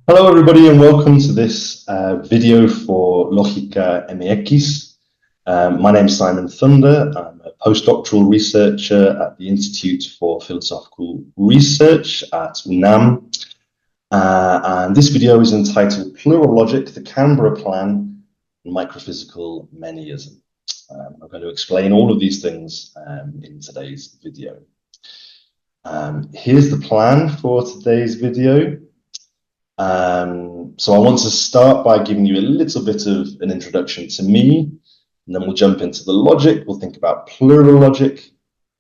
Hello, everybody, and welcome to this video for Lógica MX. My name is Simon Thunder. I'm a postdoctoral researcher at the Institute for Philosophical Research at UNAM. And this video is entitled Plural Logic, the Canberra Plan, and Microphysical Manyism. I'm going to explain all of these things in today's video. Here's the plan for today's video. So I want to start by giving you a little bit of an introduction to me, and then we'll jump into the logic. We'll think about plural logic,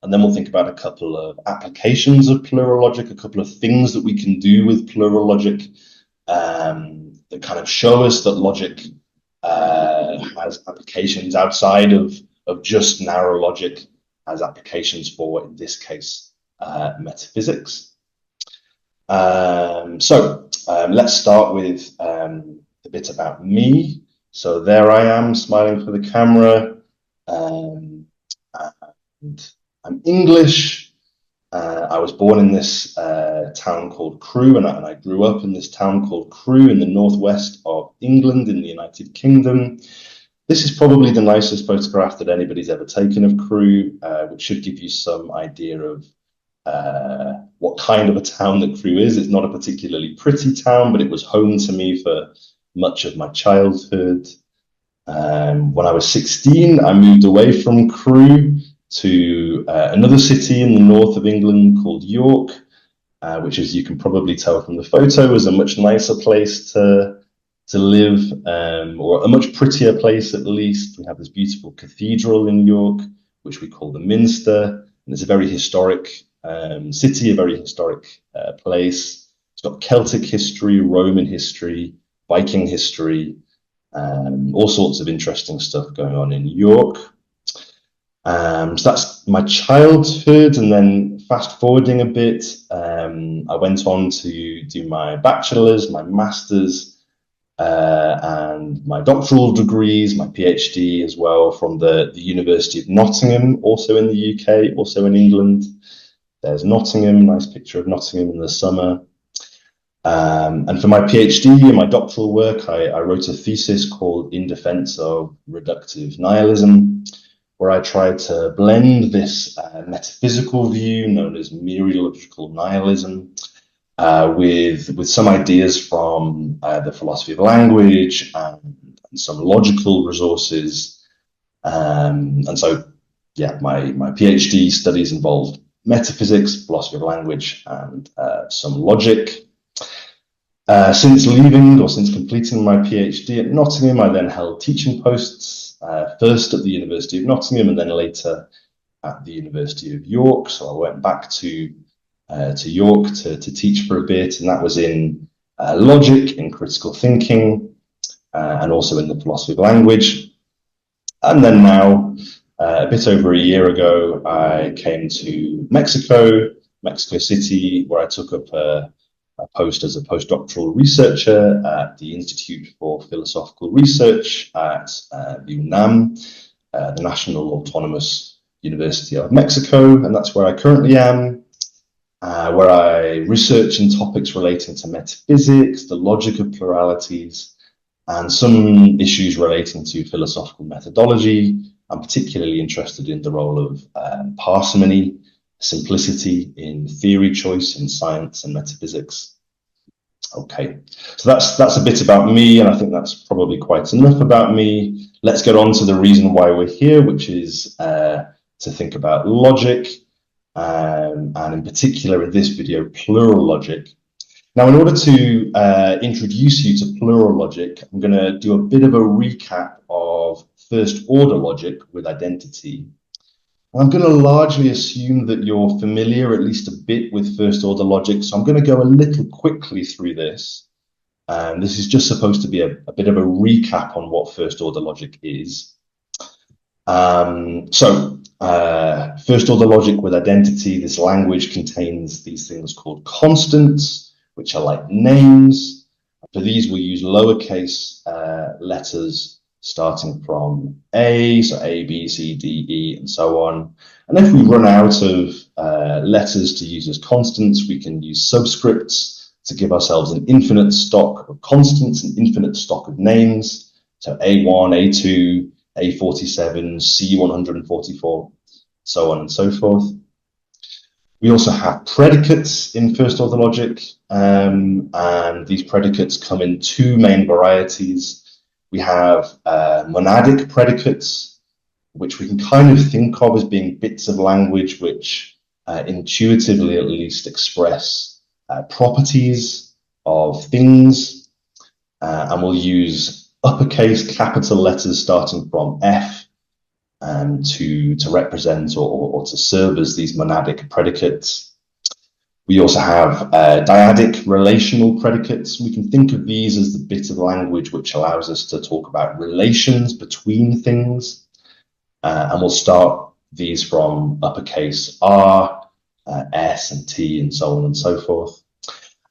and then we'll think about a couple of applications of plural logic, a couple of things that we can do with plural logic that kind of show us that logic has applications outside of just narrow logic, has applications for, in this case, metaphysics. Let's start with a bit about me. So there I am, smiling for the camera, and I'm English. I was born in this town called Crewe, and I grew up in this town called Crewe in the northwest of England in the United Kingdom. This is probably the nicest photograph that anybody's ever taken of Crewe, which should give you some idea of what kind of a town that Crewe is. It's not a particularly pretty town, but it was home to me for much of my childhood. When I was 16, I moved away from Crewe to another city in the north of England called York, which, as you can probably tell from the photo, is a much nicer place to live, or a much prettier place at least. We have this beautiful cathedral in York, which we call the Minster, and it's a very historic city, a very historic place. It's got Celtic history, Roman history, Viking history, all sorts of interesting stuff going on in York. So that's my childhood, and then fast forwarding a bit, I went on to do my bachelor's, my master's, and my doctoral degrees, my PhD as well, from the University of Nottingham, also in the UK, also in England. There's Nottingham, nice picture of Nottingham in the summer. And for my PhD and my doctoral work, I wrote a thesis called In Defense of Reductive Nihilism, where I tried to blend this metaphysical view known as mereological nihilism with some ideas from the philosophy of language and some logical resources. And so, yeah, my PhD studies involved metaphysics, philosophy of language, and some logic. Since leaving, or since completing my PhD at Nottingham, I then held teaching posts, first at the University of Nottingham and then later at the University of York. So I went back to York to teach for a bit, and that was in logic, in critical thinking, and also in the philosophy of language. And then now, a bit over a year ago, I came to Mexico City, where I took up a post as a postdoctoral researcher at the Institute for Philosophical Research at the UNAM, the National Autonomous University of Mexico, and that's where I currently am, where I research in topics relating to metaphysics, the logic of pluralities, and some issues relating to philosophical methodology. I'm particularly interested in the role of parsimony, simplicity in theory choice in science and metaphysics. Okay, so that's a bit about me, and I think that's probably quite enough about me. Let's get on to the reason why we're here, which is to think about logic, and in particular in this video, plural logic. Now, in order to introduce you to plural logic, I'm going to do a bit of a recap of first order logic with identity. I'm going to largely assume that you're familiar at least a bit with first order logic, so I'm going to go a little quickly through this. This is just supposed to be a bit of a recap on what first order logic is. First order logic with identity, this language contains these things called constants, which are like names. For these, we use lowercase letters starting from A, so A, B, C, D, E, and so on. And if we run out of letters to use as constants, we can use subscripts to give ourselves an infinite stock of constants, an infinite stock of names. So A1, A2, A47, C144, so on and so forth. We also have predicates in first order logic, and these predicates come in two main varieties. We have monadic predicates, which we can kind of think of as being bits of language which intuitively at least express properties of things, and we'll use uppercase capital letters starting from F to represent or to serve as these monadic predicates. We also have dyadic relational predicates. We can think of these as the bit of language which allows us to talk about relations between things. And we'll start these from uppercase R, S, and T, and so on and so forth.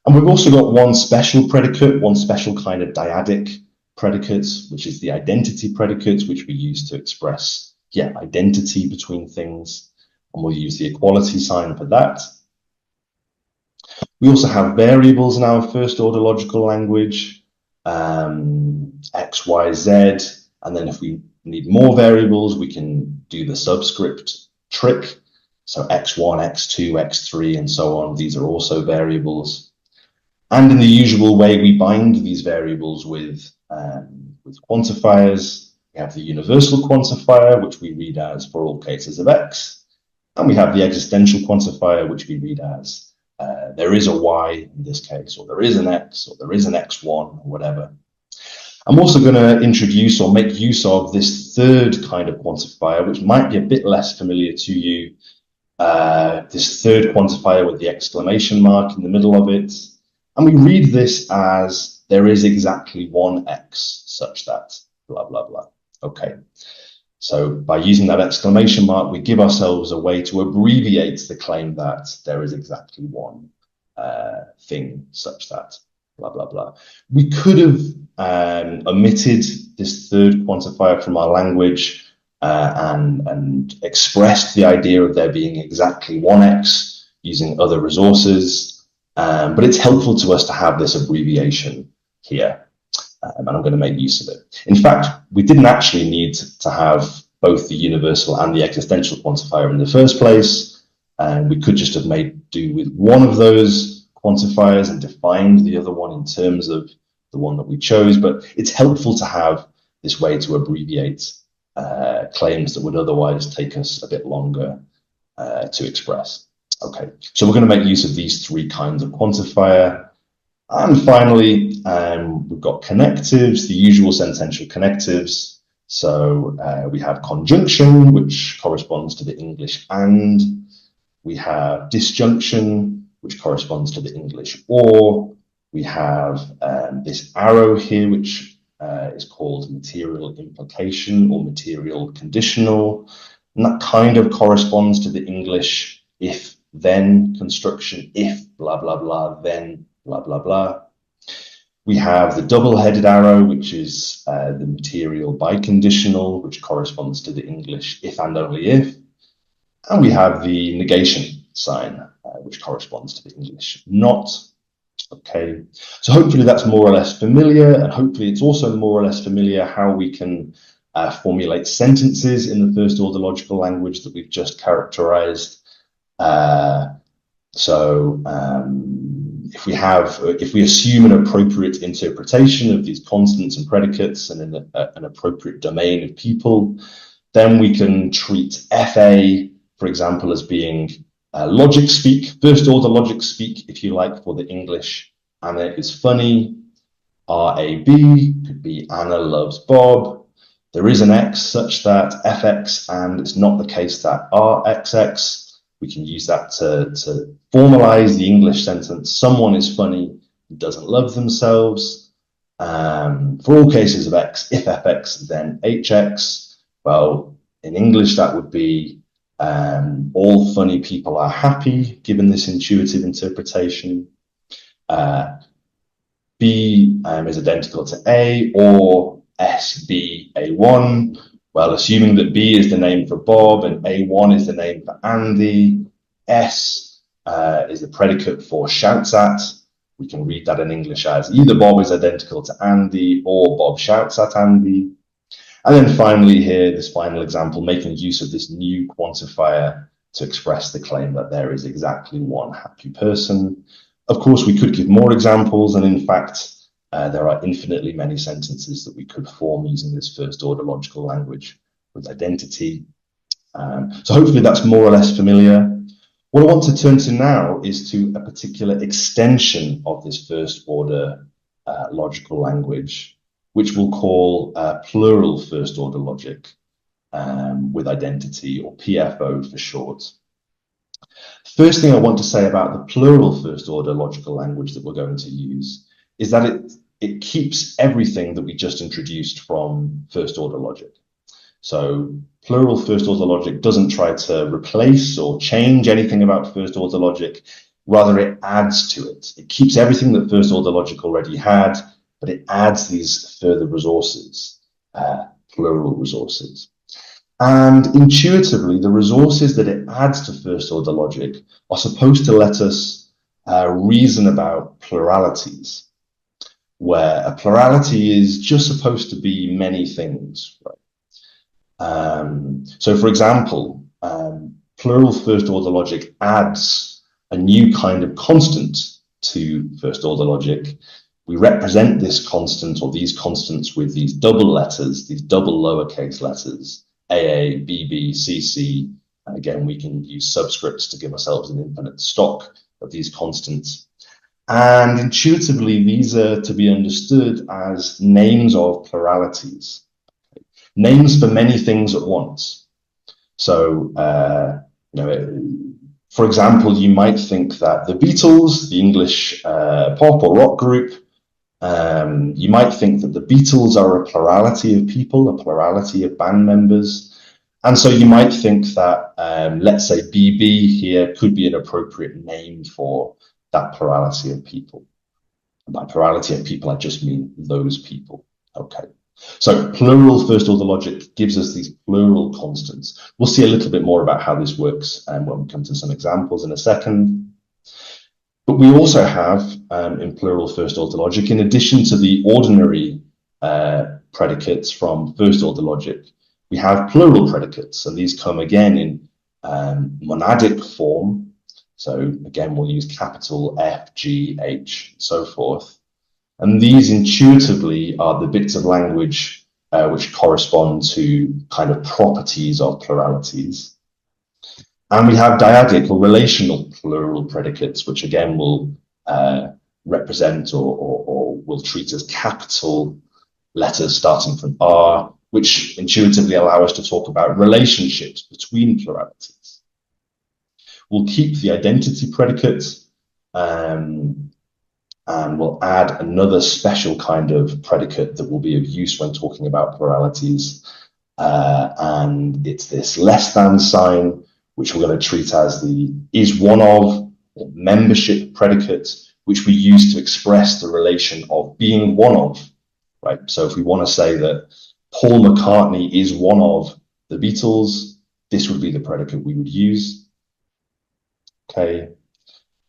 And we've also got one special predicate, one special kind of dyadic predicate, which is the identity predicate, which we use to express identity between things, and we'll use the equality sign for that. We also have variables in our first order logical language, X, Y, Z, and then if we need more variables, we can do the subscript trick. So X1, X2, X3, and so on. These are also variables. And in the usual way, we bind these variables with quantifiers. We have the universal quantifier, which we read as for all cases of X. And we have the existential quantifier, which we read as there is a Y in this case, or there is an X, or there is an X1, or whatever. I'm also going to introduce or make use of this third kind of quantifier, which might be a bit less familiar to you. This third quantifier with the exclamation mark in the middle of it. And we read this as there is exactly one X such that blah, blah, blah. Okay, so by using that exclamation mark, we give ourselves a way to abbreviate the claim that there is exactly one thing such that blah, blah, blah. We could have omitted this third quantifier from our language and expressed the idea of there being exactly one X using other resources, but it's helpful to us to have this abbreviation here. And I'm going to make use of it. In fact, we didn't actually need to have both the universal and the existential quantifier in the first place. And we could just have made do with one of those quantifiers and defined the other one in terms of the one that we chose. But it's helpful to have this way to abbreviate claims that would otherwise take us a bit longer to express. Okay, so we're going to make use of these three kinds of quantifier. And finally, we've got connectives, the usual sentential connectives. So we have conjunction, which corresponds to the English and. We have disjunction, which corresponds to the English or. We have this arrow here, which is called material implication or material conditional. And that kind of corresponds to the English if-then construction, if blah, blah, blah, then blah, blah, blah. We have the double-headed arrow, which is the material biconditional, which corresponds to the English if and only if. And we have the negation sign, which corresponds to the English not. Okay, so hopefully that's more or less familiar, and hopefully it's also more or less familiar how we can formulate sentences in the first order logical language that we've just characterized. If we assume an appropriate interpretation of these constants and predicates and in an appropriate domain of people, then we can treat FA, for example, as being logic speak, first order logic speak, if you like, for the English. Anna is funny. RAB could be Anna loves Bob. There is an X such that FX, and it's not the case that RXX. We can use that to formalize the English sentence. Someone is funny who doesn't love themselves. For all cases of X, if FX, then HX. Well, in English, that would be all funny people are happy, given this intuitive interpretation. B is identical to A, or SBA1. Well, assuming that B is the name for Bob and A1 is the name for Andy, S is the predicate for shouts at, We can read that in English as either Bob is identical to Andy or Bob shouts at Andy. And then finally here, this final example, making use of this new quantifier to express the claim that there is exactly one happy person. Of course, we could give more examples, and in fact, there are infinitely many sentences that we could form using this first order logical language with identity. So hopefully that's more or less familiar. What I want to turn to now is to a particular extension of this first order logical language, which we'll call plural first order logic with identity, or PFO for short. First thing I want to say about the plural first order logical language that we're going to use is that it keeps everything that we just introduced from first order logic. So plural first order logic doesn't try to replace or change anything about first order logic. Rather, it adds to it. It keeps everything that first order logic already had, but it adds these further resources, plural resources. And intuitively, the resources that it adds to first order logic are supposed to let us reason about pluralities, where a plurality is just supposed to be many things, right? So for example, plural first order logic adds a new kind of constant to first order logic. We represent this constant or these constants with these double letters, these double lowercase letters, AA, BB, CC. And again, we can use subscripts to give ourselves an infinite stock of these constants. And intuitively, these are to be understood as names of pluralities. Names for many things at once. So, for example, you might think that the Beatles, the English pop or rock group, you might think that the Beatles are a plurality of people, a plurality of band members. And so you might think that, let's say BB here could be an appropriate name for that plurality of people. And by plurality of people, I just mean those people. Okay. So plural first order logic gives us these plural constants. We'll see a little bit more about how this works when we come to some examples in a second. But we also have in plural first order logic, in addition to the ordinary predicates from first order logic, we have plural predicates, and these come again in monadic form. So again, we'll use capital F, G, H, and so forth. And these intuitively are the bits of language which correspond to kind of properties of pluralities. And we have dyadic or relational plural predicates, which again will represent or will treat as capital letters starting from R, which intuitively allow us to talk about relationships between pluralities. We'll keep the identity predicates, and we'll add another special kind of predicate that will be of use when talking about pluralities. And it's this less than sign, which we're going to treat as the is one of, or membership predicate, which we use to express the relation of being one of, right? So if we want to say that Paul McCartney is one of the Beatles, this would be the predicate we would use. Okay.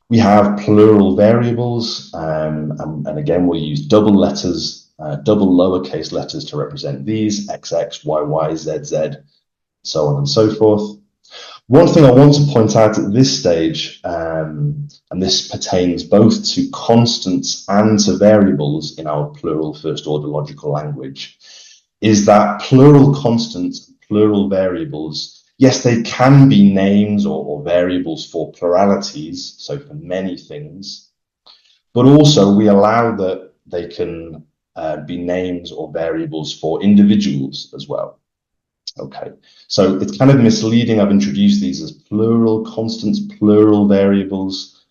We have plural variables, and again, we'll use double letters, double lowercase letters to represent these, XX, YY, ZZ, so on and so forth. One thing I want to point out at this stage, and this pertains both to constants and to variables in our plural first order logical language, is that plural constants, plural variables, yes, they can be names or variables for pluralities, so for many things, but also we allow that they can be names or variables for individuals as well. Okay, so it's kind of misleading. I've introduced these as plural constants, plural variables.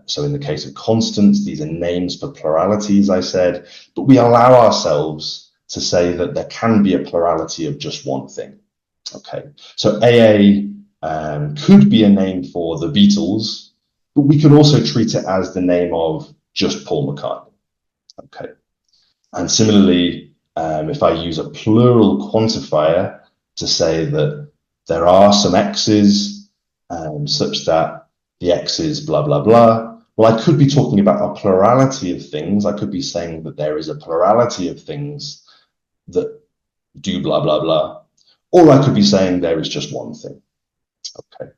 So in the case of constants, these are names for pluralities, I said, but we allow ourselves to say that there can be a plurality of just one thing. Okay, so AA could be a name for the Beatles, but we could also treat it as the name of just Paul McCartney. Okay, and similarly, if I use a plural quantifier to say that there are some x's such that the x is blah, blah, blah, Well, I could be talking about a plurality of things. I could be saying that there is a plurality of things that do blah, blah, blah. Or I could be saying there is just one thing. Okay.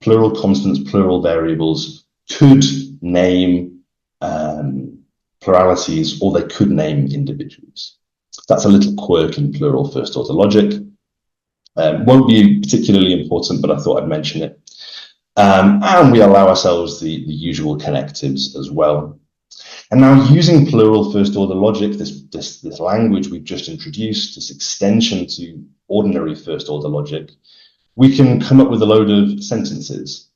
Plural constants, plural variables could name pluralities, or they could name individuals. That's a little quirk in plural first order logic. Won't be particularly important, but I thought I'd mention it. And we allow ourselves the usual connectives as well. And now using plural first order logic, this language we've just introduced, this extension to ordinary first order logic, we can come up with a load of sentences.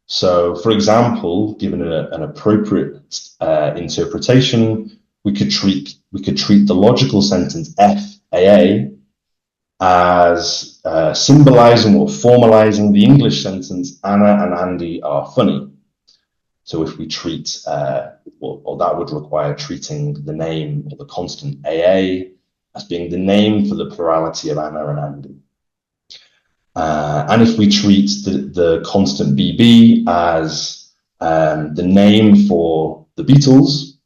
So for example, given an appropriate interpretation, we could treat the logical sentence FAA as symbolizing or formalizing the English sentence Anna and Andy are funny. So if we treat, or that would require treating the name or the constant AA as being the name for the plurality of Anna and Andy. And if we treat the constant BB as the name for the Beatles,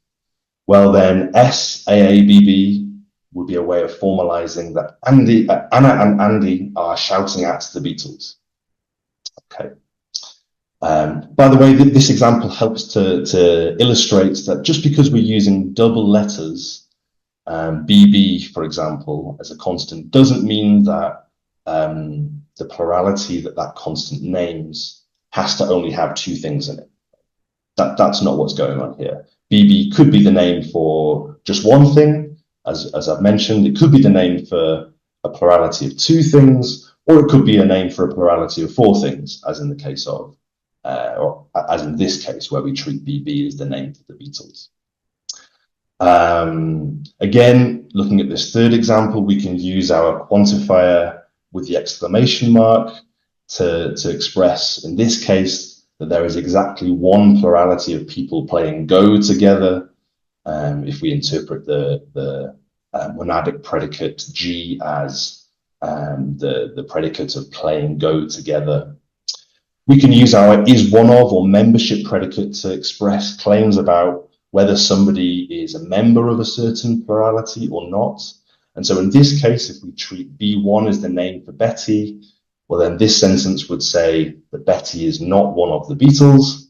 well then SAABB would be a way of formalizing that Anna and Andy are shouting at the Beatles. Okay. By the way, this example helps to illustrate that just because we're using double letters, BB, for example, as a constant, doesn't mean that the plurality that constant names has to only have two things in it. That's not what's going on here. BB could be the name for just one thing, as I've mentioned. It could be the name for a plurality of two things, or it could be a name for a plurality of four things, as in the case of, or as in this case, where we treat BB as the name for the Beatles. Again, looking at this third example, we can use our quantifier with the exclamation mark to express, in this case, that there is exactly one plurality of people playing Go together. If we interpret the monadic predicate G as the predicate of playing Go together. We can use our is one of or membership predicate to express claims about whether somebody is a member of a certain plurality or not. And so in this case, if we treat B1 as the name for Betty, well then this sentence would say that Betty is not one of the Beatles.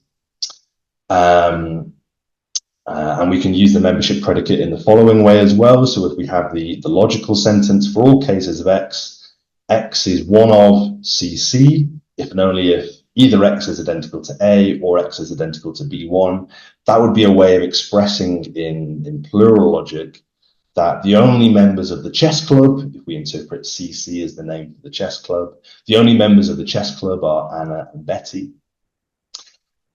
And we can use the membership predicate in the following way as well. So if we have the logical sentence for all cases of X, X is one of CC, if and only if either X is identical to A or X is identical to B1, that would be a way of expressing in plural logic that the only members of the chess club, if we interpret CC as the name for the chess club, the only members of the chess club are Anna and Betty.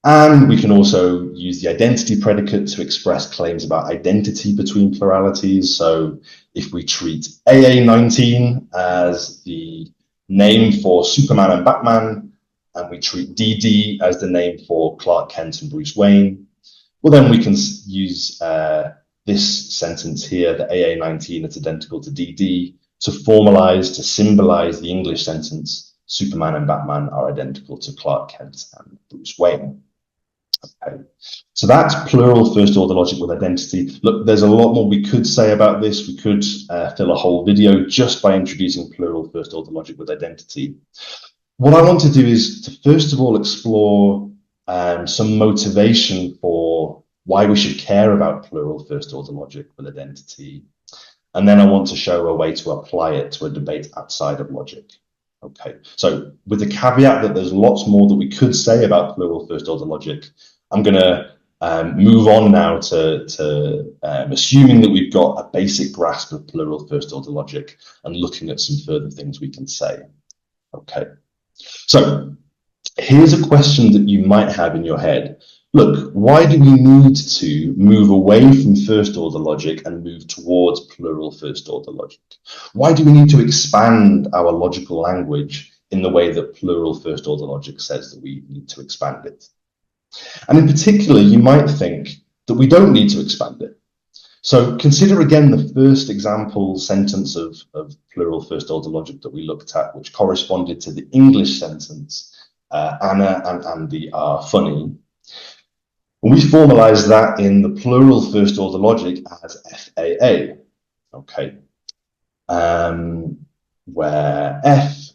And we can also use the identity predicate to express claims about identity between pluralities. So if we treat AA19 as the name for Superman and Batman, and we treat DD as the name for Clark Kent and Bruce Wayne, well then we can use this sentence here, that AA19 is identical to DD, to formalize, to symbolize the English sentence, Superman and Batman are identical to Clark Kent and Bruce Wayne. Okay. So that's plural first order logic with identity. Look, there's a lot more we could say about this. We could fill a whole video just by introducing plural first order logic with identity. What I want to do is to first of all explore some motivation for why we should care about plural first order logic with identity. And then I want to show a way to apply it to a debate outside of logic. Okay, so with the caveat that there's lots more that we could say about plural first order logic, I'm going to move on now to assuming that we've got a basic grasp of plural first order logic and looking at some further things we can say. Okay, so here's a question that you might have in your head. Look, why do we need to move away from first order logic and move towards plural first order logic? Why do we need to expand our logical language in the way that plural first order logic says that we need to expand it? And in particular, you might think that we don't need to expand it. So consider again the first example sentence of plural first order logic that we looked at, which corresponded to the English sentence Anna and Andy are funny. And we formalize that in the plural first order logic as FAA, okay, where F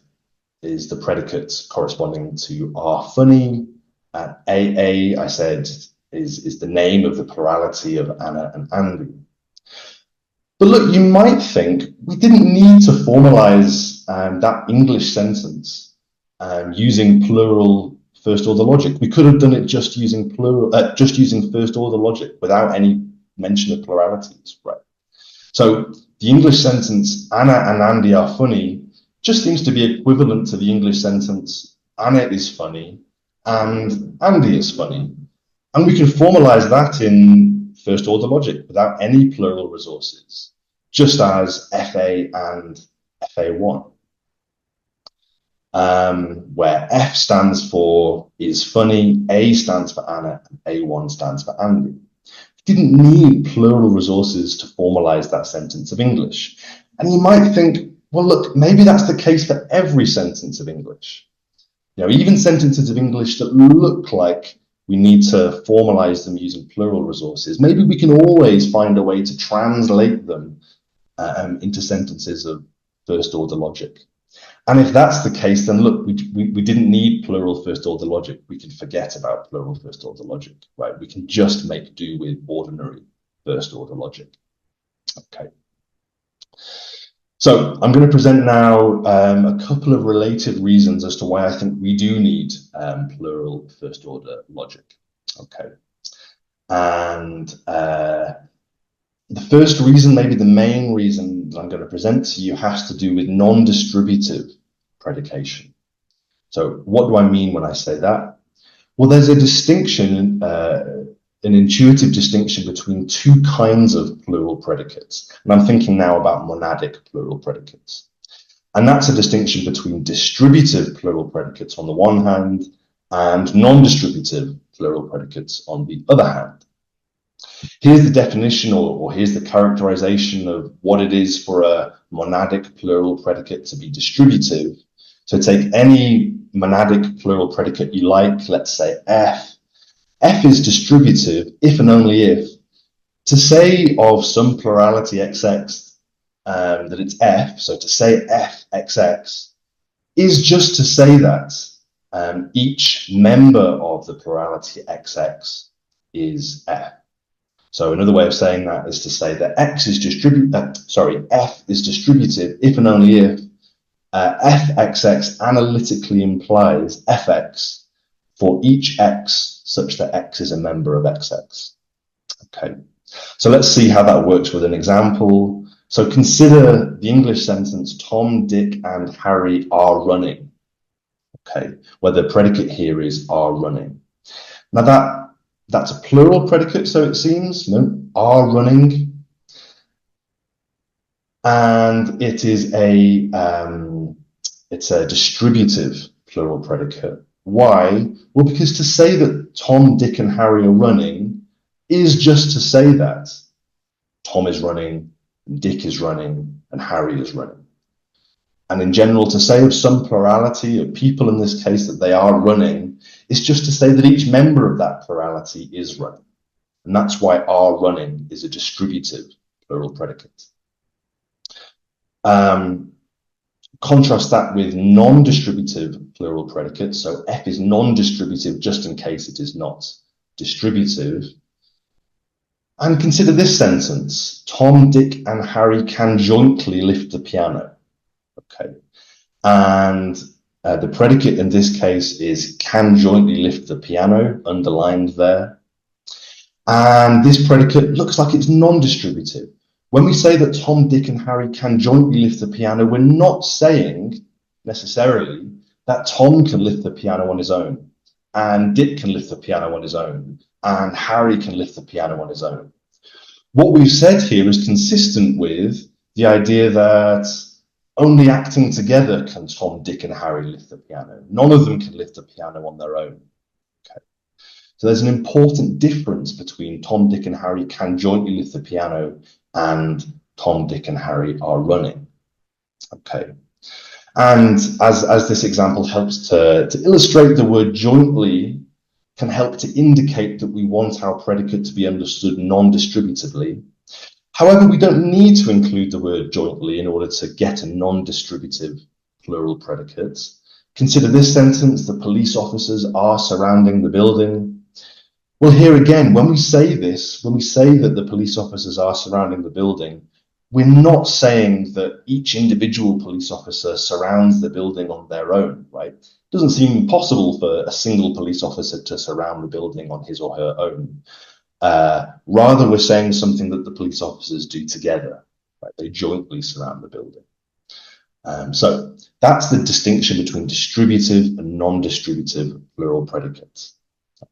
is the predicate corresponding to are funny, and AA, I said, is the name of the plurality of Anna and Andy. But look, you might think we didn't need to formalize that English sentence using plural first order logic. We could have done it just using first order logic without any mention of pluralities, right? So the English sentence Anna and Andy are funny just seems to be equivalent to the English sentence Anna is funny and Andy is funny. And we can formalize that in first order logic without any plural resources, just as FA and FA1. Where F stands for is funny, A stands for Anna, and A1 stands for Andy. We didn't need plural resources to formalize that sentence of English. And you might think, well, look, maybe that's the case for every sentence of English. You know, even sentences of English that look like we need to formalize them using plural resources. Maybe we can always find a way to translate them into sentences of first order logic. And if that's the case, then look, we didn't need plural first order logic. We can forget about plural first order logic, right? We can just make do with ordinary first order logic. Okay. So I'm going to present now a couple of related reasons as to why I think we do need plural first order logic. Okay. And the first reason, maybe the main reason that I'm going to present to you, has to do with non-distributive predication. So what do I mean when I say that? Well, there's a distinction, an intuitive distinction between two kinds of plural predicates. And I'm thinking now about monadic plural predicates. And that's a distinction between distributive plural predicates on the one hand and non-distributive plural predicates on the other hand. Here's the definition, or here's the characterization of what it is for a monadic plural predicate to be distributive. So take any monadic plural predicate you like, let's say F. F is distributive if and only if, to say of some plurality XX that it's F, so to say F XX, is just to say that each member of the plurality XX is F. So another way of saying that is to say that F is distributive if and only if Fxx analytically implies Fx for each x such that x is a member of XX. Okay, so let's see how that works with an example. So consider the English sentence, Tom, Dick, and Harry are running. Okay, where the predicate here is are running. Now that's a plural predicate, so it seems, you know, are running. And it is it's a distributive plural predicate. Why? Well, because to say that Tom, Dick, and Harry are running is just to say that Tom is running, Dick is running, and Harry is running. And in general, to say of some plurality of people in this case that they are running is just to say that each member of that plurality is running. And that's why are running is a distributive plural predicate. Contrast that with non-distributive plural predicates. So F is non-distributive just in case it is not distributive. And consider this sentence, Tom, Dick, and Harry can jointly lift the piano. Okay, and the predicate in this case is can jointly lift the piano, underlined there. And this predicate looks like it's non-distributive. When we say that Tom, Dick, and Harry can jointly lift the piano, we're not saying necessarily that Tom can lift the piano on his own, and Dick can lift the piano on his own, and Harry can lift the piano on his own. What we've said here is consistent with the idea that only acting together can Tom, Dick, and Harry lift the piano. None of them can lift the piano on their own. Okay. So there's an important difference between Tom, Dick, and Harry can jointly lift the piano and Tom, Dick, and Harry are running. Okay. And as this example helps to illustrate, the word jointly can help to indicate that we want our predicate to be understood non-distributively. However, we don't need to include the word jointly in order to get a non-distributive plural predicate. Consider this sentence: the police officers are surrounding the building. Well, here again, when we say this, when we say that the police officers are surrounding the building, we're not saying that each individual police officer surrounds the building on their own, right? It doesn't seem possible for a single police officer to surround the building on his or her own. Rather, we're saying something that the police officers do together, right? They jointly surround the building. So that's the distinction between distributive and non-distributive plural predicates.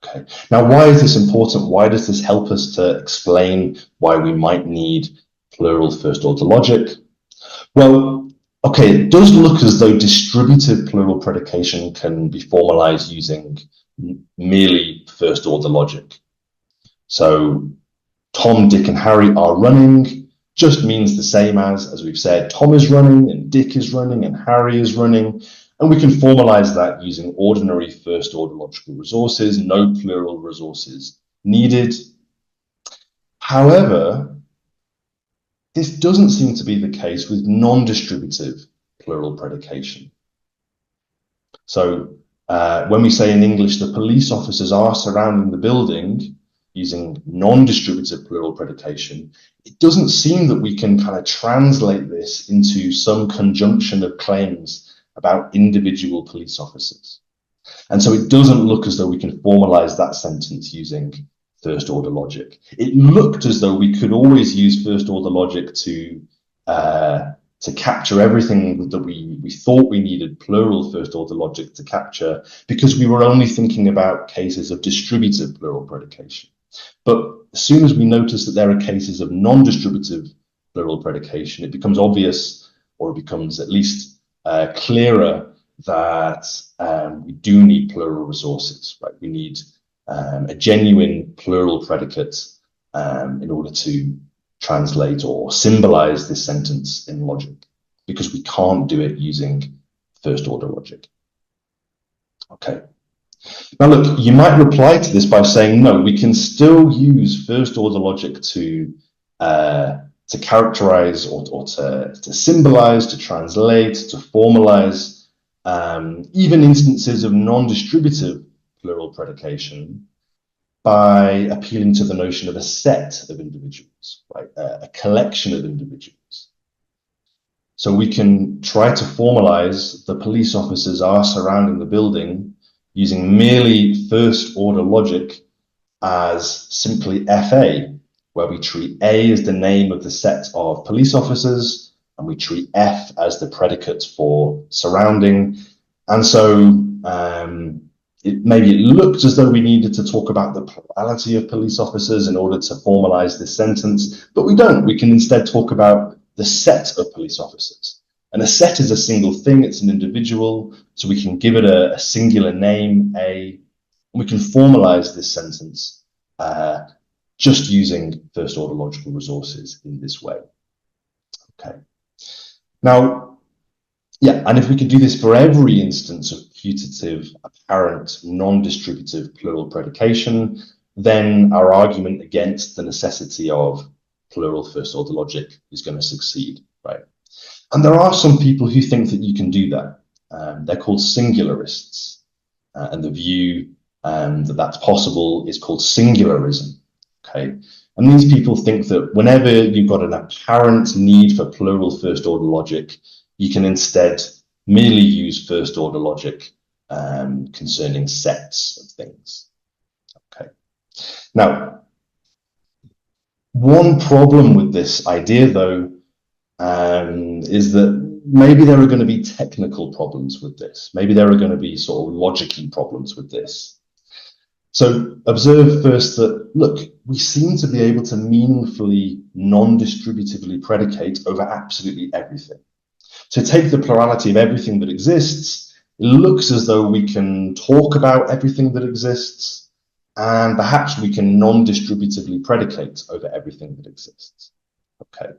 Okay. Now, why is this important? Why does this help us to explain why we might need plural first-order logic? Well, okay, it does look as though distributive plural predication can be formalized using merely first-order logic. So Tom, Dick, and Harry are running just means the same as we've said, Tom is running, and Dick is running, and Harry is running. And we can formalize that using ordinary first-order logical resources, no plural resources needed. However, this doesn't seem to be the case with non-distributive plural predication. So when we say in English, the police officers are surrounding the building, using non-distributive plural predication, it doesn't seem that we can kind of translate this into some conjunction of claims about individual police officers. And so it doesn't look as though we can formalize that sentence using first order logic. It looked as though we could always use first order logic to capture everything that we thought we needed plural first order logic to capture, because we were only thinking about cases of distributive plural predication. But as soon as we notice that there are cases of non-distributive plural predication, it becomes obvious, or it becomes at least clearer, that we do need plural resources, right? We need a genuine plural predicate in order to translate or symbolize this sentence in logic, because we can't do it using first order logic. Okay. Now look, you might reply to this by saying, no, we can still use first order logic to characterize or to symbolize, to translate, to formalize even instances of non-distributive plural predication by appealing to the notion of a set of individuals, right? A collection of individuals. So we can try to formalize the police officers are surrounding the building using merely first order logic as simply FA, where we treat A as the name of the set of police officers, and we treat F as the predicate for surrounding. And so maybe it looked as though we needed to talk about the plurality of police officers in order to formalize this sentence, but we don't. We can instead talk about the set of police officers. And a set is a single thing, it's an individual, so we can give it a singular name, A. We can formalize this sentence just using first order logical resources in this way. Okay. Now, yeah, and if we could do this for every instance of putative, apparent, non-distributive plural predication, then our argument against the necessity of plural first order logic is going to succeed, right? And there are some people who think that you can do that. They're called singularists. And the view that that's possible is called singularism. Okay. And these people think that whenever you've got an apparent need for plural first order logic, you can instead merely use first order logic concerning sets of things. Okay. Now, one problem with this idea, though, is that maybe there are going to be technical problems with this. Maybe there are going to be sort of logic-y problems with this. So observe first that, look, we seem to be able to meaningfully non-distributively predicate over absolutely everything. So take the plurality of everything that exists. It looks as though we can talk about everything that exists, and perhaps we can non-distributively predicate over everything that exists. Okay.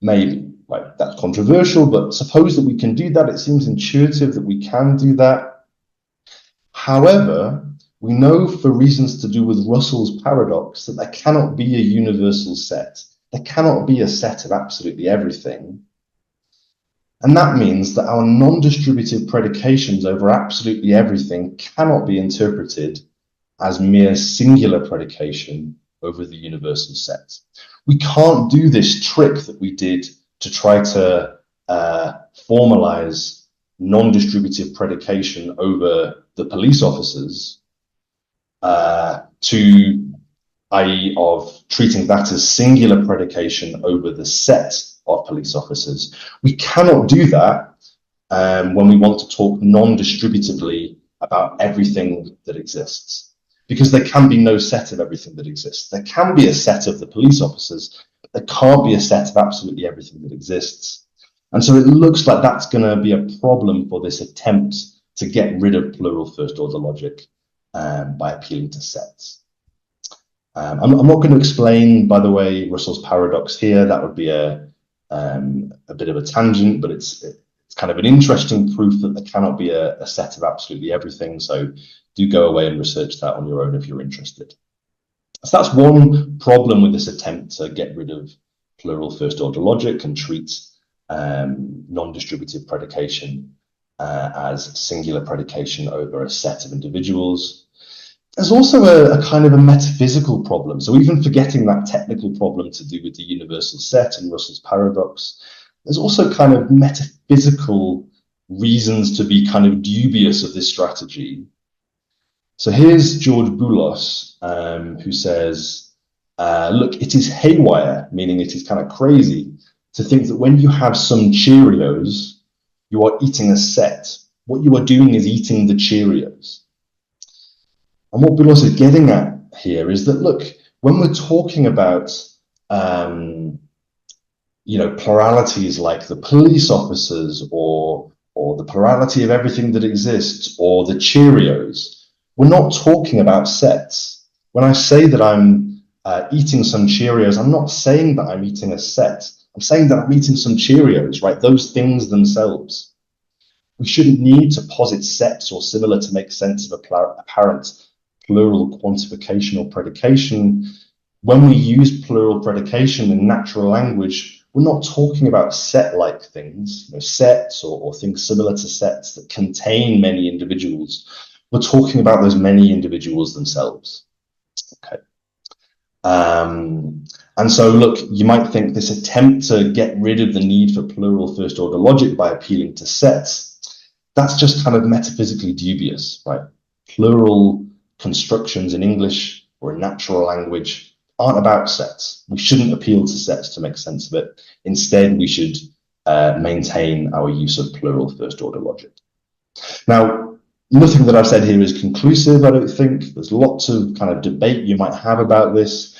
Maybe. right? That's controversial, but suppose that we can do that. It seems intuitive that we can do that. However, we know for reasons to do with Russell's paradox that there cannot be a universal set. There cannot be a set of absolutely everything. And that means that our non-distributive predications over absolutely everything cannot be interpreted as mere singular predication over the universal set. We can't do this trick that we did to try to formalize non-distributive predication over the police officers, i.e. of treating that as singular predication over the set of police officers. We cannot do that when we want to talk non-distributively about everything that exists, because there can be no set of everything that exists. There can be a set of the police officers, but there can't be a set of absolutely everything that exists. And so it looks like that's going to be a problem for this attempt to get rid of plural first order logic by appealing to sets. I'm not going to explain, by the way, Russell's paradox here. That would be a bit of a tangent, but it's kind of an interesting proof that there cannot be a set of absolutely everything. So do go away and research that on your own if you're interested. So that's one problem with this attempt to get rid of plural first order logic and treat non-distributive predication as singular predication over a set of individuals. There's also a kind of a metaphysical problem. So even forgetting that technical problem to do with the universal set and Russell's paradox, there's also kind of metaphysical reasons to be kind of dubious of this strategy. So here's George Boulos, who says, look, it is haywire, meaning it is kind of crazy, to think that when you have some Cheerios, you are eating a set. What you are doing is eating the Cheerios. And what Boulos is getting at here is that, look, when we're talking about, pluralities like the police officers or the plurality of everything that exists or the Cheerios, we're not talking about sets. When I say that I'm eating some Cheerios, I'm not saying that I'm eating a set. I'm saying that I'm eating some Cheerios, right? Those things themselves. We shouldn't need to posit sets or similar to make sense of apparent plural quantification or predication. When we use plural predication in natural language, we're not talking about set-like things, sets or things similar to sets that contain many individuals. We're talking about those many individuals themselves. Okay. And so, look, you might think this attempt to get rid of the need for plural first order logic by appealing to sets, that's just kind of metaphysically dubious, right? Plural constructions in English or in natural language aren't about sets. We shouldn't appeal to sets to make sense of it. Instead, we should maintain our use of plural first order logic. Now, nothing that I've said here is conclusive, I don't think. There's lots of kind of debate you might have about this.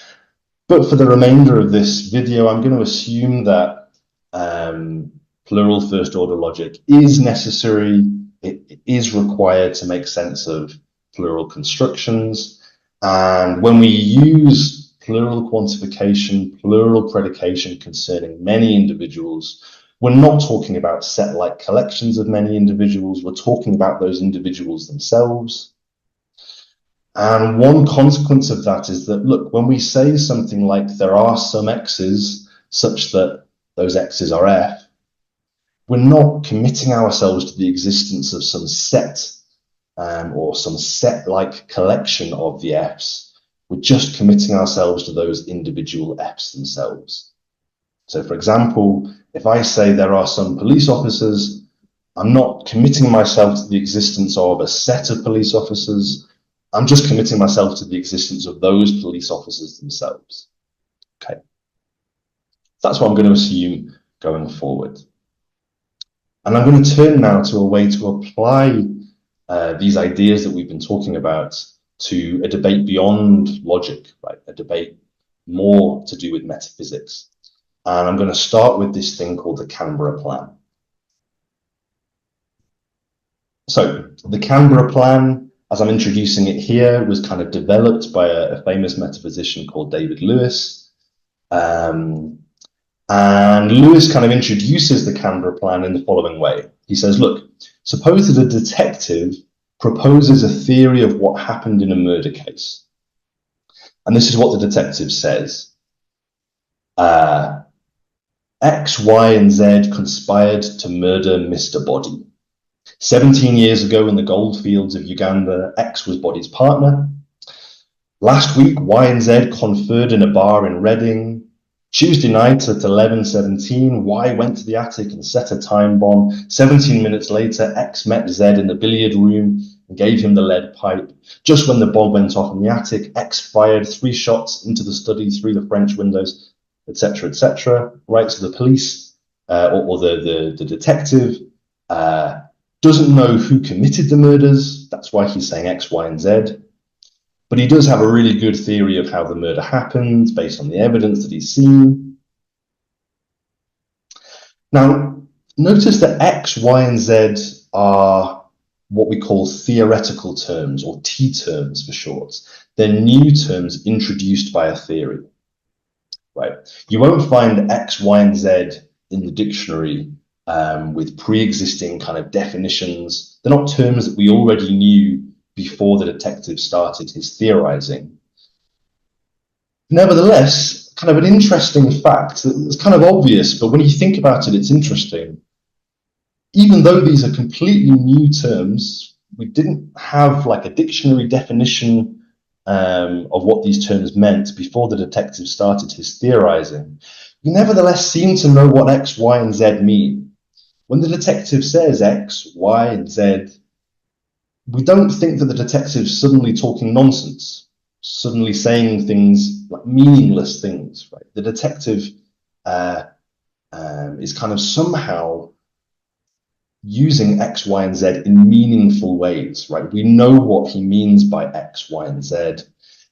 But for the remainder of this video, I'm going to assume that plural first order logic is necessary. It is required to make sense of plural constructions. And when we use plural quantification, plural predication concerning many individuals, we're not talking about set-like collections of many individuals. We're talking about those individuals themselves. And one consequence of that is that, look, when we say something like there are some x's such that those x's are f, we're not committing ourselves to the existence of some set or some set-like collection of the f's. We're just committing ourselves to those individual f's themselves. So, for example, if I say there are some police officers, I'm not committing myself to the existence of a set of police officers. I'm just committing myself to the existence of those police officers themselves. Okay. That's what I'm going to assume going forward. And I'm going to turn now to a way to apply these ideas that we've been talking about to a debate beyond logic, right? A debate more to do with metaphysics. And I'm going to start with this thing called the Canberra Plan. So the Canberra Plan, as I'm introducing it here, was kind of developed by a famous metaphysician called David Lewis. And And Lewis kind of introduces the Canberra plan in the following way. He says, look, suppose that a detective proposes a theory of what happened in a murder case. And this is what the detective says. X, Y, and Z conspired to murder Mr. Body. 17 years ago in the goldfields of Uganda, X was Body's partner. Last week, Y and Z conferred in a bar in Reading. Tuesday night at 11:17, Y went to the attic and set a time bomb. 17 minutes later, X met Z in the billiard room and gave him the lead pipe. Just when the bomb went off in the attic, X fired 3 shots into the study through the French windows, etc., etc. Right, so the police or the detective doesn't know who committed the murders. That's why he's saying X, Y, and Z. But he does have a really good theory of how the murder happened based on the evidence that he's seen. Now, notice that X, Y, and Z are what we call theoretical terms, or T terms for short. They're new terms introduced by a theory, right? You won't find X, Y, and Z in the dictionary with pre-existing kind of definitions. They're not terms that we already knew before the detective started his theorizing. Nevertheless, kind of an interesting fact, it's kind of obvious, but when you think about it, it's interesting. Even though these are completely new terms, we didn't have like a dictionary definition of what these terms meant before the detective started his theorizing. We nevertheless seem to know what X, Y, and Z mean. When the detective says X, Y, and Z, we don't think that the detective's suddenly talking nonsense, suddenly saying things like meaningless things, right? The detective is kind of somehow using X, Y, and Z in meaningful ways, right? We know what he means by X, Y, and Z,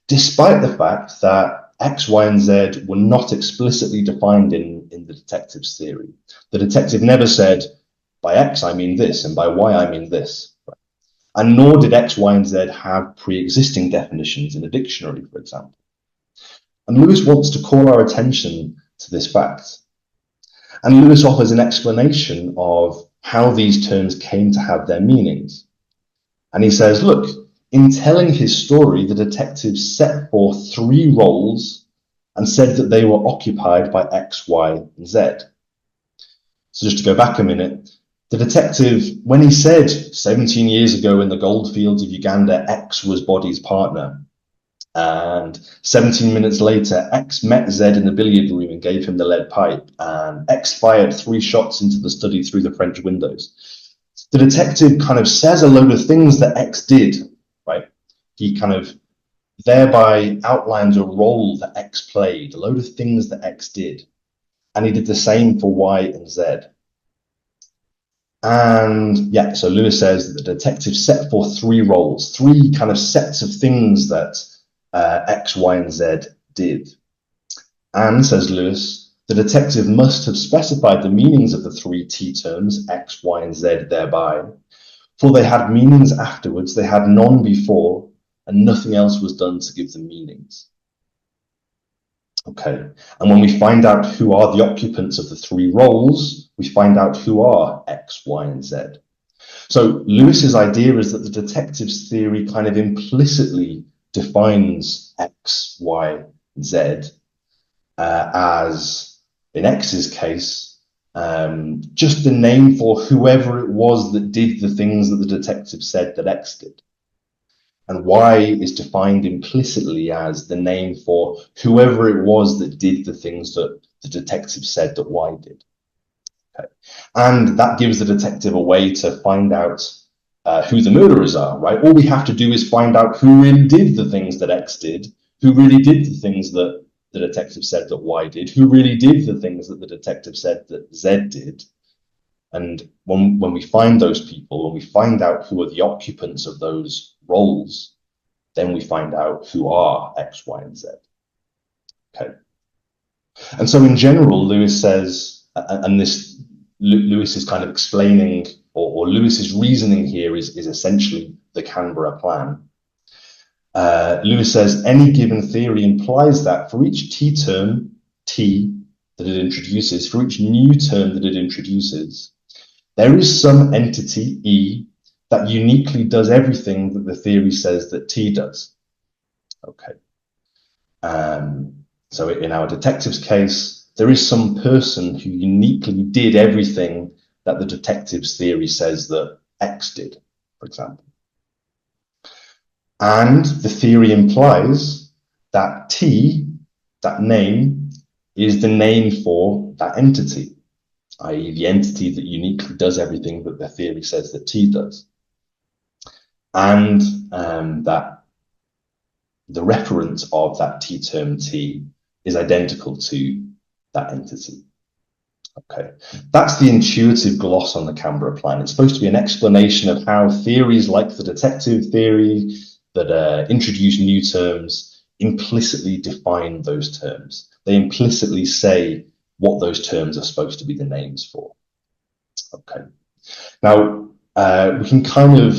despite the fact that X, Y, and Z were not explicitly defined in the detective's theory. The detective never said, by X I mean this, and by Y I mean this. Right? And nor did X, Y, and Z have pre-existing definitions in a dictionary, for example. And Lewis wants to call our attention to this fact. And Lewis offers an explanation of how these terms came to have their meanings. And he says, look, in telling his story, the detective set forth 3 roles and said that they were occupied by X, Y, and Z. So just to go back a minute, the detective, when he said 17 years ago in the goldfields of Uganda, X was Body's partner, and 17 minutes later, X met Z in the billiard room and gave him the lead pipe, and X fired 3 shots into the study through the French windows. The detective kind of says a load of things that X did, right? He kind of thereby outlines a role that X played, a load of things that X did. And he did the same for Y and Z. And yeah, so Lewis says that the detective set forth 3 roles, 3 kind of sets of things that X, Y, and Z did. And, says Lewis, the detective must have specified the meanings of the 3 T terms, X, Y, and Z, thereby, for they had meanings afterwards, they had none before, and nothing else was done to give them meanings. Okay, and when we find out who are the occupants of the 3 roles, we find out who are X, Y, and Z. So Lewis's idea is that the detective's theory kind of implicitly defines X, Y, and Z as, in X's case, just the name for whoever it was that did the things that the detective said that X did. And Y is defined implicitly as the name for whoever it was that did the things that the detective said that Y did. Okay. And that gives the detective a way to find out who the murderers are, right? All we have to do is find out who really did the things that X did, who really did the things that the detective said that Y did, who really did the things that the detective said that Z did. And when we find those people, when we find out who are the occupants of those roles, then we find out who are X, Y, and Z. Okay. And so in general, Lewis says, and this Lewis is kind of explaining, or Lewis's reasoning here is essentially the Canberra plan. Lewis says any given theory implies that for each T term, T, that it introduces, for each new term that it introduces, there is some entity, E, that uniquely does everything that the theory says that T does. Okay. So in our detective's case, there is some person who uniquely did everything that the detective's theory says that X did, for example. And the theory implies that T, that name, is the name for that entity, i.e. the entity that uniquely does everything that the theory says that T does. And that the reference of that T term T is identical to that entity. Okay, that's the intuitive gloss on the Canberra plan. It's supposed to be an explanation of how theories like the detective theory that introduce new terms implicitly define those terms. They implicitly say what those terms are supposed to be the names for. Okay, now we can kind of,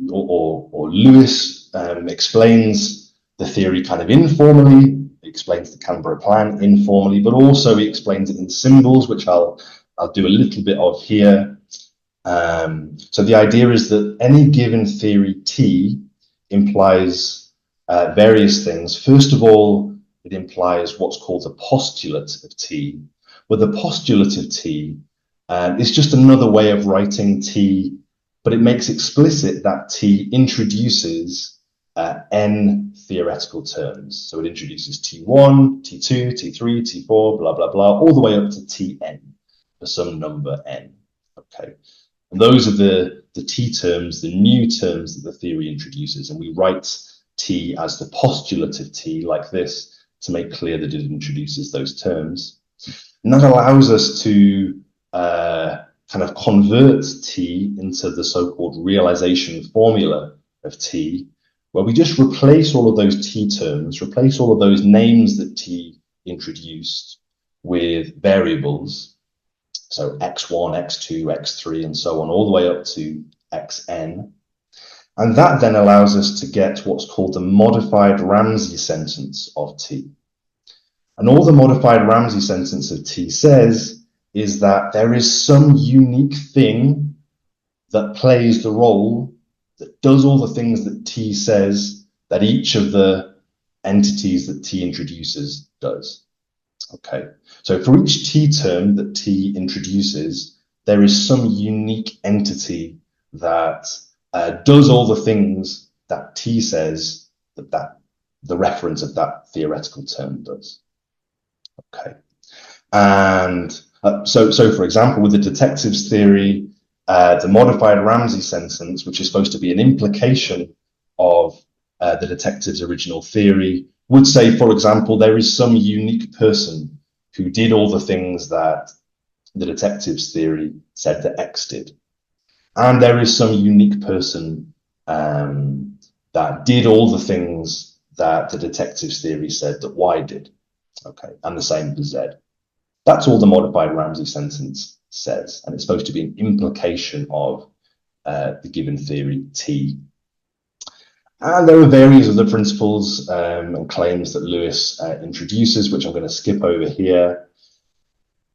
or Lewis explains the theory kind of informally. He explains the Canberra plan informally, but also he explains it in symbols, which I'll do a little bit of here. So the idea is that any given theory T implies various things. First of all, it implies what's called a postulate of T, where the postulate of T is just another way of writing T, but it makes explicit that T introduces n theoretical terms. So it introduces T1, T2, T3, T4, blah, blah, blah, all the way up to Tn for some number n. Okay. And those are the T terms, the new terms that the theory introduces. And we write T as the postulate of T like this to make clear that it introduces those terms. And that allows us to kind of convert T into the so-called realization formula of T, where we just replace all of those T terms, replace all of those names that T introduced with variables. So x1, x2, x3, and so on, all the way up to xn. And that then allows us to get what's called the modified Ramsey sentence of T. And all the modified Ramsey sentence of T says is that there is some unique thing that plays the role, that does all the things that T says that each of the entities that T introduces does. Okay, so for each T term that T introduces, there is some unique entity that does all the things that T says that the reference of that theoretical term does. Okay, and so for example, with the detectives theory, the modified Ramsey sentence, which is supposed to be an implication of the detective's original theory, would say, for example, there is some unique person who did all the things that the detective's theory said that X did. And there is some unique person that did all the things that the detective's theory said that Y did. Okay, and the same for Z. That's all the modified Ramsey sentence says, and it's supposed to be an implication of the given theory T. And there are various other principles and claims that Lewis introduces, which I'm going to skip over here.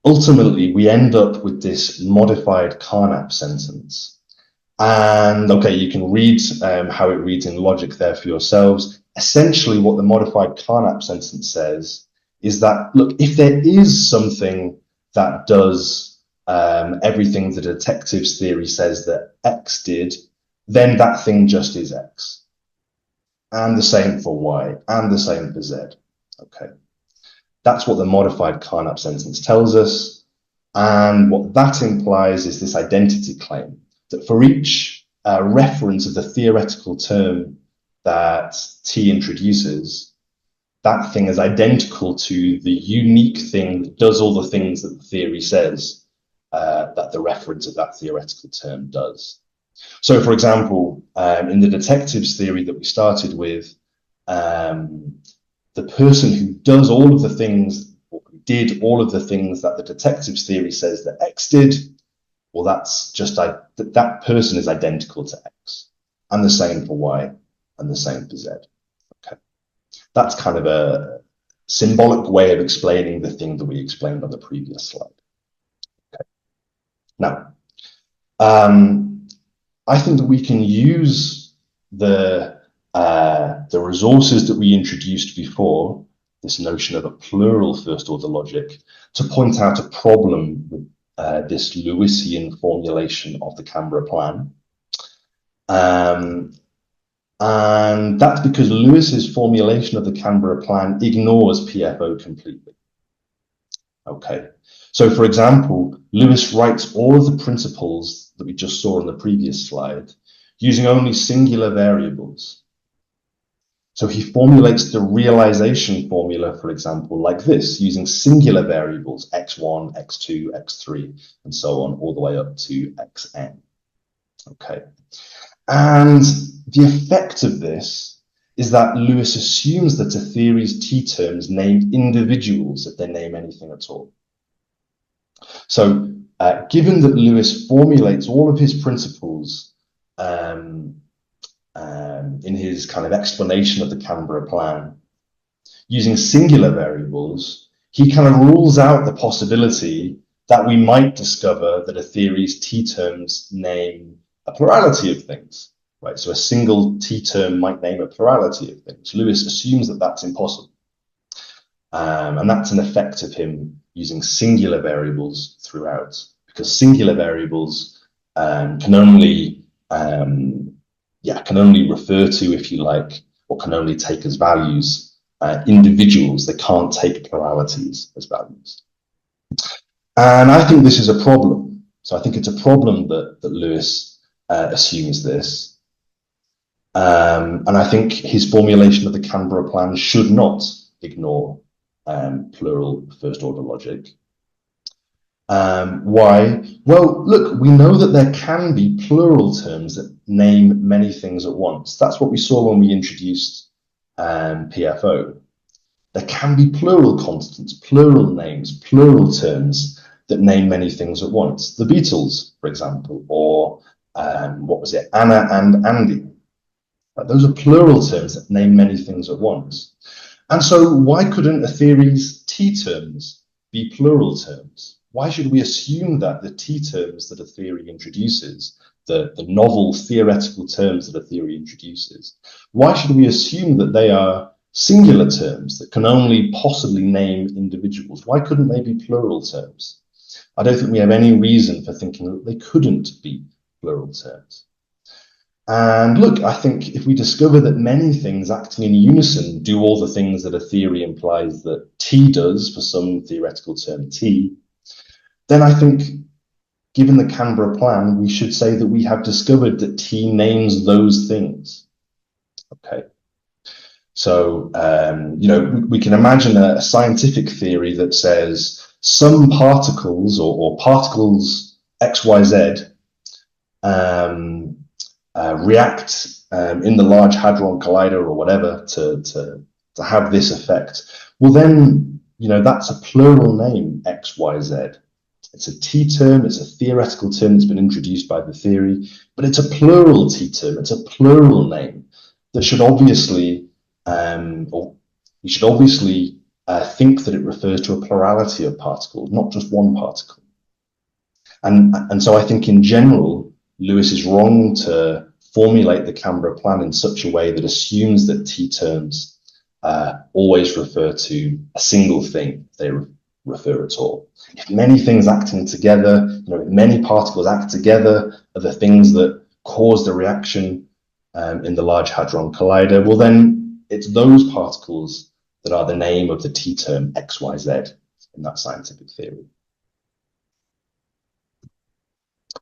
Ultimately, we end up with this modified Carnap sentence. And okay, you can read how it reads in logic there for yourselves. Essentially, what the modified Carnap sentence says is that, look, if there is something that does everything the detective's theory says that X did, then that thing just is X. And the same for Y, and the same for Z. Okay, that's what the modified Carnap sentence tells us. And what that implies is this identity claim, that for each reference of the theoretical term that T introduces, that thing is identical to the unique thing that does all the things that the theory says that the reference of that theoretical term does. So, for example, in the detectives theory that we started with, the person who does all of the things, or who did all of the things that the detectives theory says that X did, well, that's just that person is identical to X, and the same for Y, and the same for Z. Okay, that's kind of symbolic way of explaining the thing that we explained on the previous slide. Okay. Now, I think that we can use the resources that we introduced before, this notion of a plural first order logic, to point out a problem with this Lewisian formulation of the Canberra plan. And that's because Lewis's formulation of the Canberra plan ignores PFO completely. Okay, so for example, Lewis writes all of the principles that we just saw in the previous slide using only singular variables. So he formulates the realization formula, for example, like this, using singular variables, x1, x2, x3, and so on, all the way up to xn. Okay. And the effect of this is that Lewis assumes that a theory's t-terms name individuals if they name anything at all. So given that Lewis formulates all of his principles in his kind of explanation of the Canberra plan using singular variables, he kind of rules out the possibility that we might discover that a theory's t-terms name a plurality of things, right? So a single t-term might name a plurality of things. Lewis assumes that that's impossible. And that's an effect of him using singular variables throughout, because singular variables can only refer to, if you like, or can only take as values individuals. They can't take pluralities as values. And I think this is a problem. So I think it's a problem that Lewis assumes this. And I think his formulation of the Canberra plan should not ignore plural first order logic. Why? Well, look, we know that there can be plural terms that name many things at once. That's what we saw when we introduced PFO. There can be plural constants, plural names, plural terms that name many things at once. The Beatles, for example, or what was it, Anna and Andy. Right, those are plural terms that name many things at once. And so why couldn't a theory's t-terms be plural terms? Why should we assume that the t-terms that a theory introduces, the novel theoretical terms that a theory introduces, why should we assume that they are singular terms that can only possibly name individuals? Why couldn't they be plural terms? I don't think we have any reason for thinking that they couldn't be plural terms. And look, I think if we discover that many things acting in unison do all the things that a theory implies that T does for some theoretical term T, then I think, given the Canberra plan, we should say that we have discovered that T names those things. Okay. So, we can imagine a scientific theory that says some particles or particles X, Y, Z react in the Large Hadron Collider or whatever to have this effect. Well, then, that's a plural name, X, Y, Z. It's a T-term, it's a theoretical term that's been introduced by the theory, but it's a plural T-term, it's a plural name that should obviously, or we should obviously think that it refers to a plurality of particles, not just one particle. And so I think in general, Lewis is wrong to formulate the Canberra plan in such a way that assumes that T-terms always refer to a single thing, if they refer at all. If many things acting together, if many particles act together are the things that cause the reaction in the Large Hadron Collider, well then it's those particles that are the name of the T-term XYZ in that scientific theory.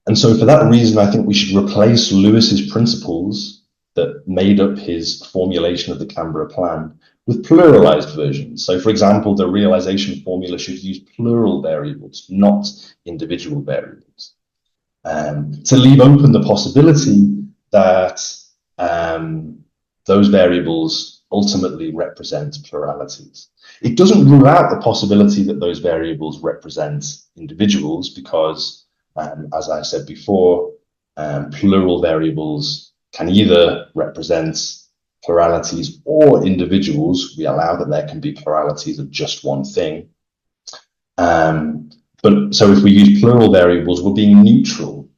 And so for that reason, I think we should replace Lewis's principles that made up his formulation of the Canberra plan with pluralized versions. So for example, the realization formula should use plural variables, not individual variables, to leave open the possibility that those variables ultimately represent pluralities. It doesn't rule out the possibility that those variables represent individuals because, as I said before, plural variables can either represent pluralities or individuals, we allow that there can be pluralities of just one thing. But so if we use plural variables, we're being neutral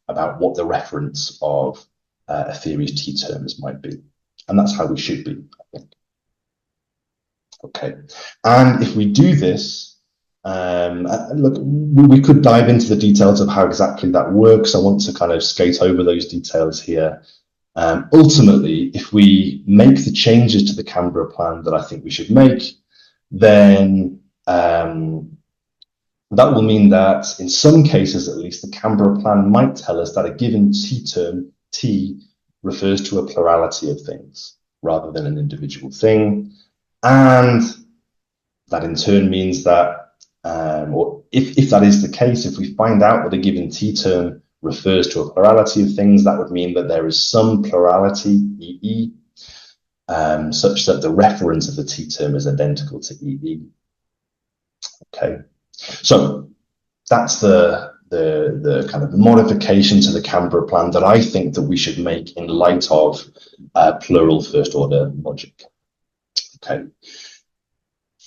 about what the reference of a theory's t-terms might be. And that's how we should be, I think. Okay, and if we do this, look, we could dive into the details of how exactly that works. I want to kind of skate over those details here. Ultimately, if we make the changes to the Canberra plan that I think we should make, then that will mean that in some cases, at least, the Canberra plan might tell us that a given t-term, t, refers to a plurality of things rather than an individual thing. And that in turn means that, or if that is the case, if we find out that a given t-term refers to a plurality of things, that would mean that there is some plurality, EE, such that the reference of the t-term is identical to EE. Okay, so that's the kind of modification to the Canberra plan that I think that we should make in light of plural first order logic. Okay.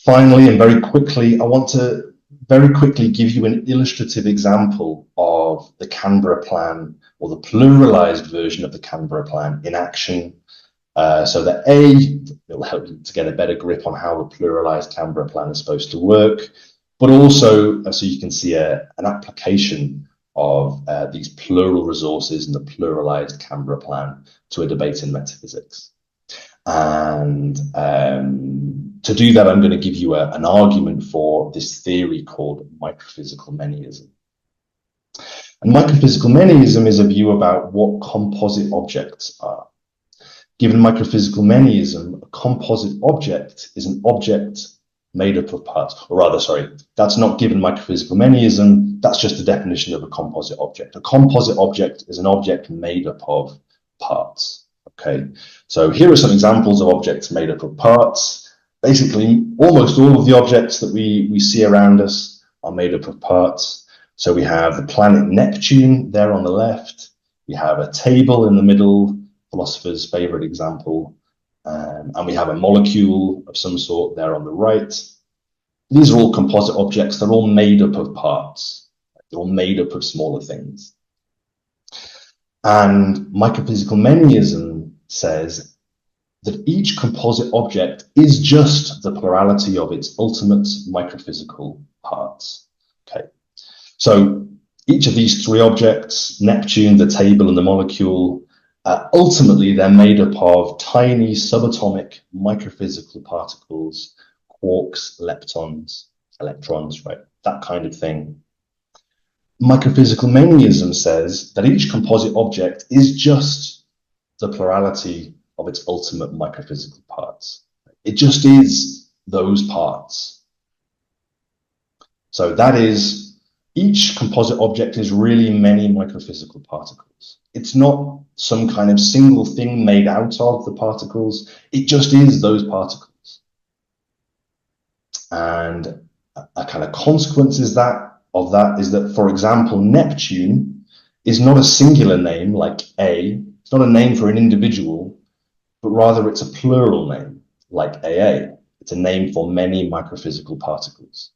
Finally, and very quickly, I want to very quickly give you an illustrative example of the Canberra plan, or the pluralized version of the Canberra plan in action. So that it will help you to get a better grip on how the pluralized Canberra plan is supposed to work, but also so you can see an application of these plural resources in the pluralized Canberra plan to a debate in metaphysics. And to do that, I'm going to give you an argument for this theory called microphysical manyism. And microphysical manyism is a view about what composite objects are. Given microphysical manyism, a composite object is an object made up of parts. Or rather, sorry, that's not given microphysical manyism. That's just the definition of a composite object. A composite object is an object made up of parts. Okay, so here are some examples of objects made up of parts. Basically, almost all of the objects that we see around us are made up of parts. So we have the planet Neptune there on the left. We have a table in the middle, philosopher's favorite example. And we have a molecule of some sort there on the right. These are all composite objects. They're all made up of parts. They're all made up of smaller things. And microphysical manyism says that each composite object is just the plurality of its ultimate microphysical parts. Okay, so each of these three objects, Neptune, the table, and the molecule, ultimately they're made up of tiny subatomic microphysical particles, quarks, leptons, electrons, right? That kind of thing. Microphysical manyism says that each composite object is just the plurality of its ultimate microphysical parts. It just is those parts. So that is, each composite object is really many microphysical particles. It's not some kind of single thing made out of the particles. It just is those particles. And a kind of consequence of that is that, for example, Neptune is not a singular name like A. It's not a name for an individual, but rather it's a plural name like AA. It's a name for many microphysical particles.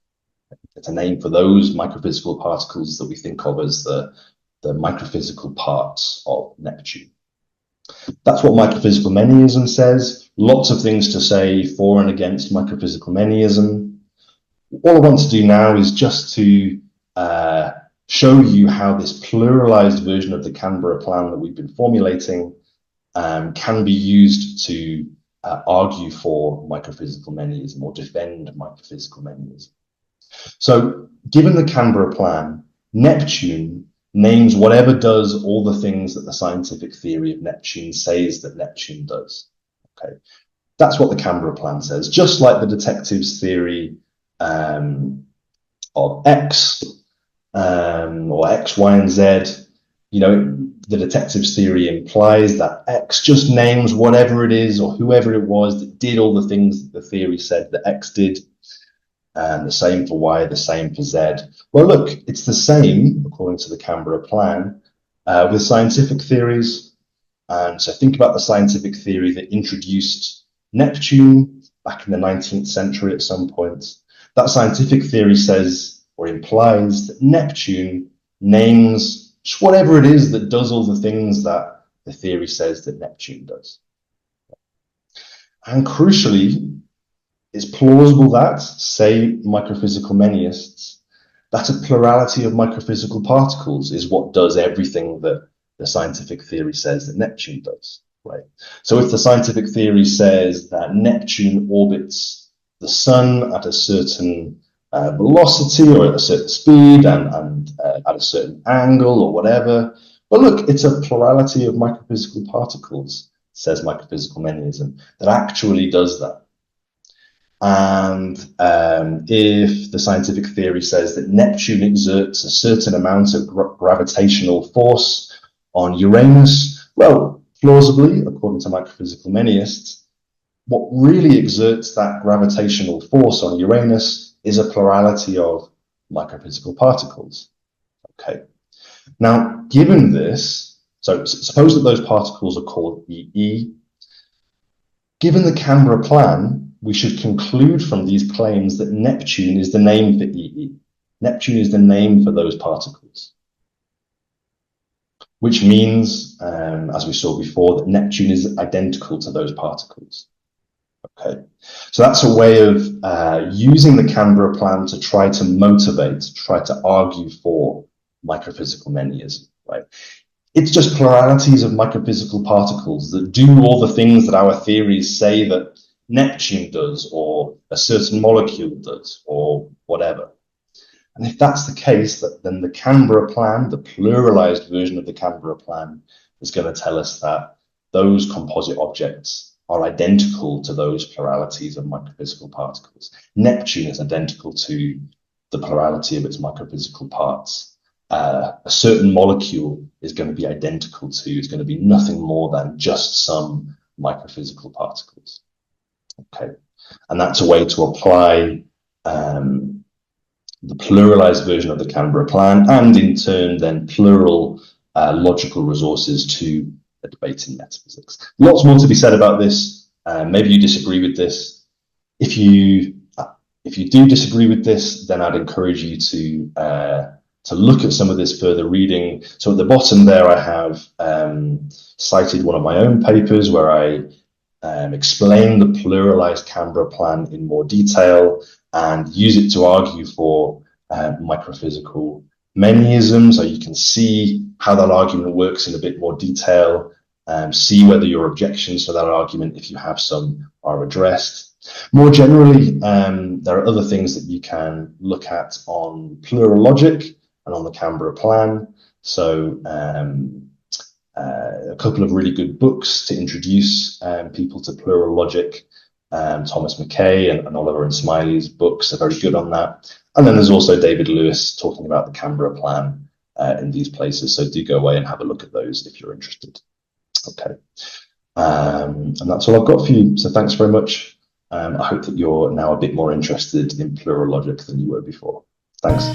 It's a name for those microphysical particles that we think of as the microphysical parts of Neptune. That's what microphysical manyism says. Lots of things to say for and against microphysical manyism. All I want to do now is just to show you how this pluralized version of the Canberra plan that we've been formulating can be used to argue for microphysical manyism or defend microphysical manyism. So given the Canberra plan, Neptune names whatever does all the things that the scientific theory of Neptune says that Neptune does. Okay, that's what the Canberra plan says. Just like the detectives theory of X or X, Y, and Z, you know, the detectives theory implies that X just names whatever it is or whoever it was that did all the things that the theory said that X did. And the same for Y, the same for Z. Well, look, it's the same, according to the Canberra plan, with scientific theories. And so think about the scientific theory that introduced Neptune back in the 19th century at some point. That scientific theory says or implies that Neptune names just whatever it is that does all the things that the theory says that Neptune does. And crucially, it's plausible that, say, microphysical manyists, that a plurality of microphysical particles is what does everything that the scientific theory says that Neptune does, right? So if the scientific theory says that Neptune orbits the sun at a certain velocity or at a certain speed and at a certain angle or whatever, but look, it's a plurality of microphysical particles, says microphysical manyism, that actually does that. And if the scientific theory says that Neptune exerts a certain amount of gravitational force on Uranus, well, plausibly, according to microphysical manyists, what really exerts that gravitational force on Uranus is a plurality of microphysical particles. Okay. Now, given this, so suppose that those particles are called EE. Given the Canberra plan, we should conclude from these claims that Neptune is the name for EE. Neptune is the name for those particles. Which means, as we saw before, that Neptune is identical to those particles. Okay, so that's a way of using the Canberra plan to try to motivate, try to argue for microphysical manyism, right? It's just pluralities of microphysical particles that do all the things that our theories say that Neptune does, or a certain molecule does, or whatever. And if that's the case, then the Canberra plan, the pluralized version of the Canberra plan, is going to tell us that those composite objects are identical to those pluralities of microphysical particles. Neptune is identical to the plurality of its microphysical parts. A certain molecule is going to be identical to, is going to be nothing more than just some microphysical particles. Okay, and that's a way to apply the pluralized version of the Canberra plan, and in turn then plural logical resources to a debate in metaphysics. Lots more to be said about this. Maybe you disagree with this. If you do disagree with this, then I'd encourage you to look at some of this further reading. So at the bottom there, I have cited one of my own papers where I explain the pluralized Canberra plan in more detail and use it to argue for microphysical manyism. So you can see how that argument works in a bit more detail, see whether your objections to that argument, if you have some, are addressed. More generally, there are other things that you can look at on plural logic and on the Canberra plan. So a couple of really good books to introduce people to plural logic. Thomas McKay and Oliver and Smiley's books are very good on that. And then there's also David Lewis talking about the Canberra plan in these places. So do go away and have a look at those if you're interested. Okay. And that's all I've got for you. So thanks very much. I hope that you're now a bit more interested in plural logic than you were before. Thanks.